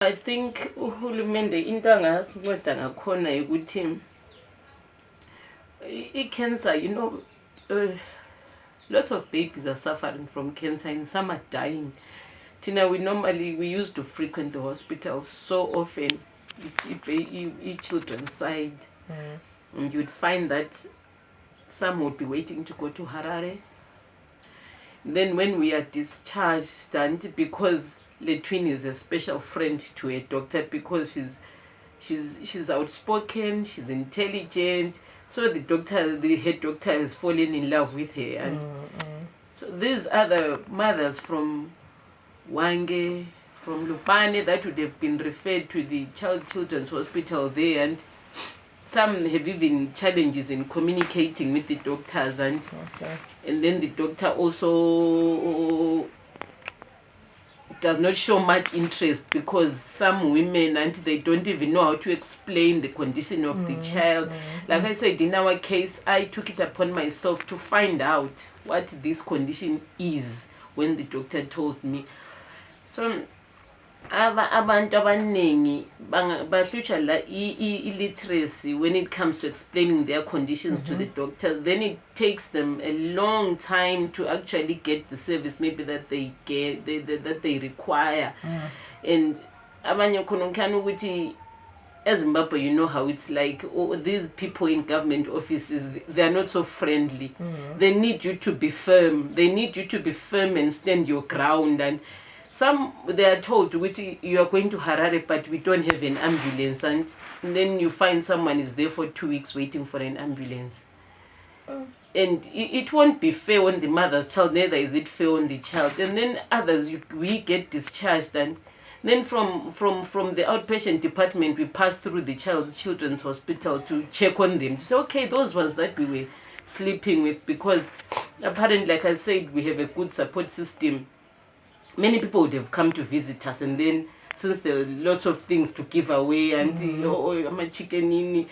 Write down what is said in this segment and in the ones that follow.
I think uhulumende into angasinceda ngakhona ukuthi i-cancer, lots of babies are suffering from cancer and some are dying. We used to frequent the hospital so often, each children's side, and you'd find that some would be waiting to go to Harare. Then when we are discharged, and because the twin is a special friend to a doctor because she's outspoken, she's intelligent, so the head doctor has fallen in love with her. And so these other mothers from Wange, from Lupane, that would have been referred to the children's hospital there, and some have even challenges in communicating with the doctors, and then the doctor also does not show much interest because some women, and they don't even know how to explain the condition of the child. Like I said, in our case, I took it upon myself to find out what this condition is when the doctor told me. So abantu abaningi bahlutshwa la illiteracy when it comes to explaining their conditions to the doctor. Then it takes them a long time to actually get the service maybe that they require. And abanye khona ngikhana ukuthi eZimbabwe, you know how it's like. These people in government offices, they are not so friendly. They need you to be firm. They need you to be firm and stand your ground. And some, they are told which you are going to Harare, but we don't have an ambulance. And then you find someone is there for 2 weeks waiting for an ambulance. And it won't be fair on the mother's child, neither is it fair on the child. And then others, we get discharged, and then from the outpatient department, we pass through the children's hospital to check on them, to say, okay, those ones that we were sleeping with, because apparently, like I said, we have a good support system. Many people would have come to visit us, and then since there are lots of things to give away, and I'm a chicken, you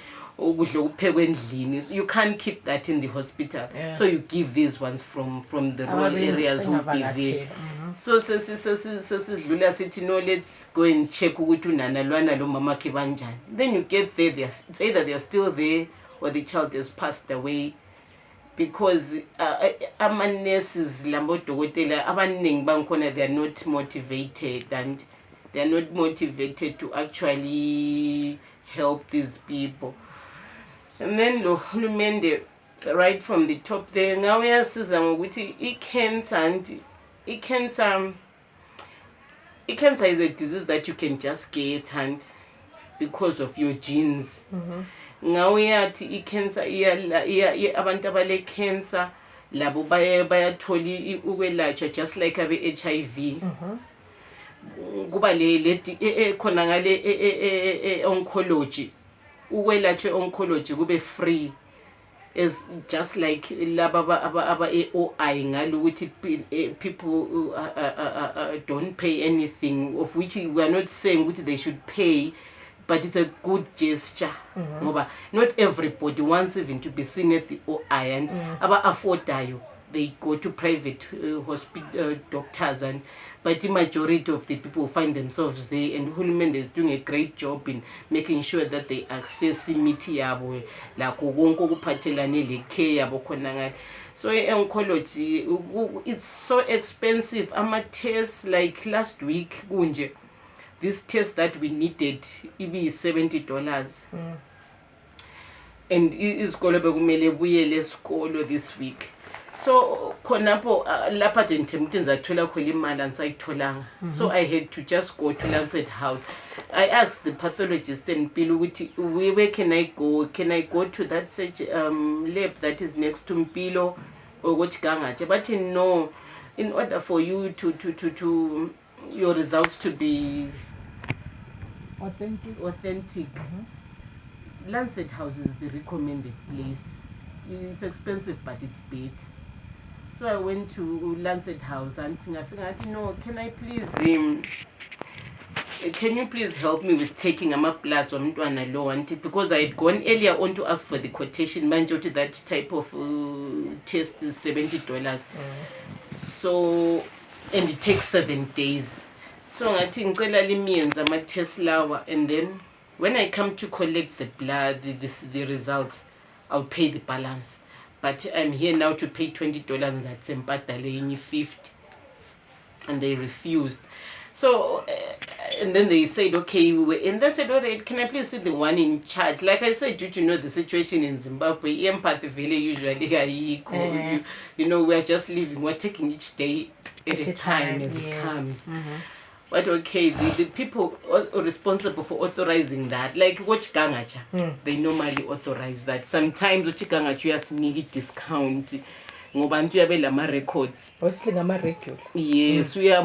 can't keep that in the hospital. So you give these ones from the rural areas who will be there. So let's go and check ukuthi unana lwana lo mama ke banjani. Then you get there, it's either they're still there or the child has passed away, because ama-nurses labodokotela abaningi bangikhona, they are not motivated, and they are not motivated to actually help these people. And then lo hulumende, right from the top there, ngawe yasiza ngokuthi i-cancer is a disease that you can just get, and because of your genes. Ngawe yathi i-cancer abantu abale cancer labo bayathola ukwelatshwa just like abe-HIV. Kuba le khona ngale oncology, ukwelatshwa oncology kube free, is just like laba aba-OI ngalo ukuthi people don't pay anything, of which we are not saying ukuthi they should pay, but it's a good gesture. Not everybody wants even to be seen at the OI, and aba-affordayo, they go to private hospital doctors, but the majority of the people find themselves there, and Hulumende is doing a great job in making sure that they access imithi yabo lakho konke okuphathelane le-care yabo khona ngayo. So oncology, it's so expensive. Ama-tests, like last week kunje, this test that we needed, it be $70. And isikolo bekumele buyele esikolo this week. So khonapho lapha nje ngithemba ngizathola khona imali ansayitholanga. So I had to just go to Lancet House. I asked the pathologist and Mpilo ukuthi where can I go? Can I go to that lab that is next to Mpilo or Gochigangache? But no, in order for you to your results to be authentic. Lancet House is the recommended place. It's expensive, but it's better. So I went to Lancet House, and I figured, can I please can you please help me with taking ama-bloods omntwana lo, because I had gone earlier on to ask for the quotation. Manje that type of test is $70. So, and it takes 7 days. So ngathi ngicela limiyenza ama-test lawa, and then when I come to collect the blood, the results, I'll pay the balance. But I'm here now to pay $20 at Sempatale 50, and they refused. So and then they said, okay, and then said, all right, can I please see the one in charge? Like I said, due to know the situation in Zimbabwe, empathy usually we're just living, we're taking each day at a time as it comes. But okay, the people responsible for authorizing that, like watch Gangacha, they normally authorize that. Sometimes watch Gangacha just need discount. Ngobantu yabe lama records. Regular. Yes, we are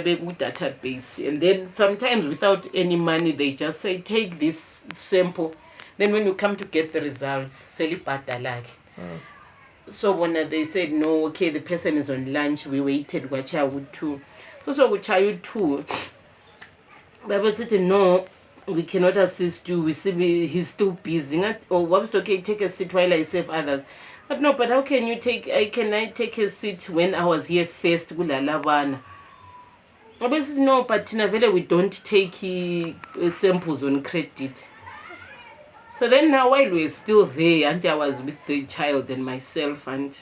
big database, and then sometimes without any money they just say take this sample. Then when you come to get the results, selipata. So when they said no, okay, the person is on lunch, we waited wachawu too. So wachawu too. But said no, we cannot assist you. We see he's still busy. Or what's okay, take a seat while I save others. But no, but how can you can I take a seat when I was here first? No, but we don't take samples on credit. So then now while we're still there, and I was with the child and myself, and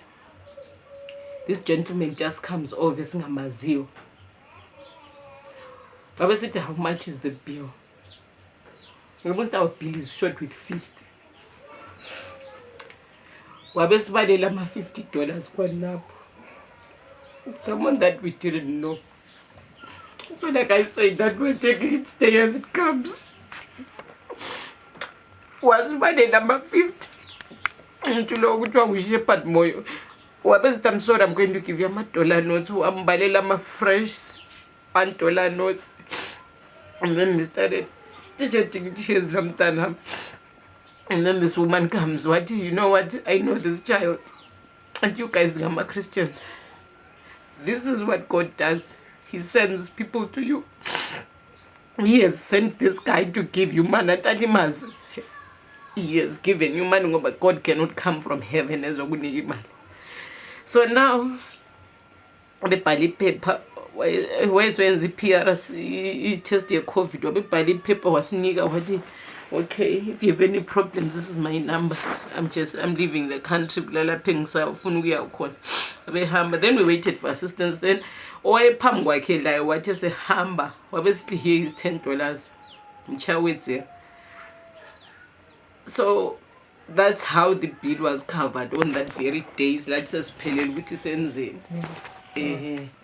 this gentleman just comes over, Singamazio. Baba said, how much is the bill? Almost our bill is short with 50. Wabesibalela $50 kwanapho. Someone that we didn't know. So like I said, that we're taking each day as it comes. Wasibalela $50. Into lo kuthiwa nguShepherd Moyo. Wabesithi, I'm sorry, I'm going to give you $1 notes. Ambalela fresh $1 notes. And then we started chatting cheers lamtanam. And then this woman comes, what, you know what, I know this child, and you guys are Christians. This is what God does. He sends people to you. He has sent this guy to give you money. He has given you money, but God cannot come from heaven as a money. So now, the bali paper, where's when the PRS, he tested COVID, the bali paper was nigga, what okay, if you have any problems, this is my number. I'm leaving the country. Then we waited for assistance. Then what is a hamba? Obviously here is $10. So that's how the bill was covered on that very day. Let's just pay it, which is insane.